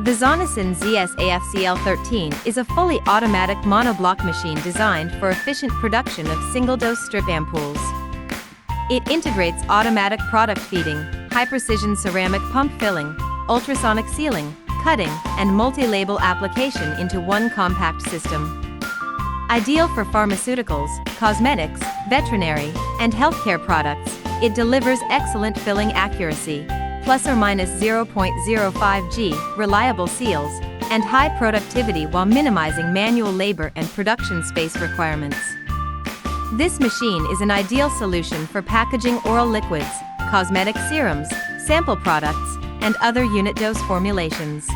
The ZONESUN ZS-AFCL13 is a fully automatic monoblock machine designed for efficient production of single-dose strip ampoules. It integrates automatic product feeding, high-precision ceramic pump filling, ultrasonic sealing, cutting, and multi-label application into one compact system. Ideal for pharmaceuticals, cosmetics, veterinary, and healthcare products, it delivers excellent filling accuracy, plus or minus 0.05 G, reliable seals, and high productivity while minimizing manual labor and production space requirements. This machine is an ideal solution for packaging oral liquids, cosmetic serums, sample products, and other unit dose formulations.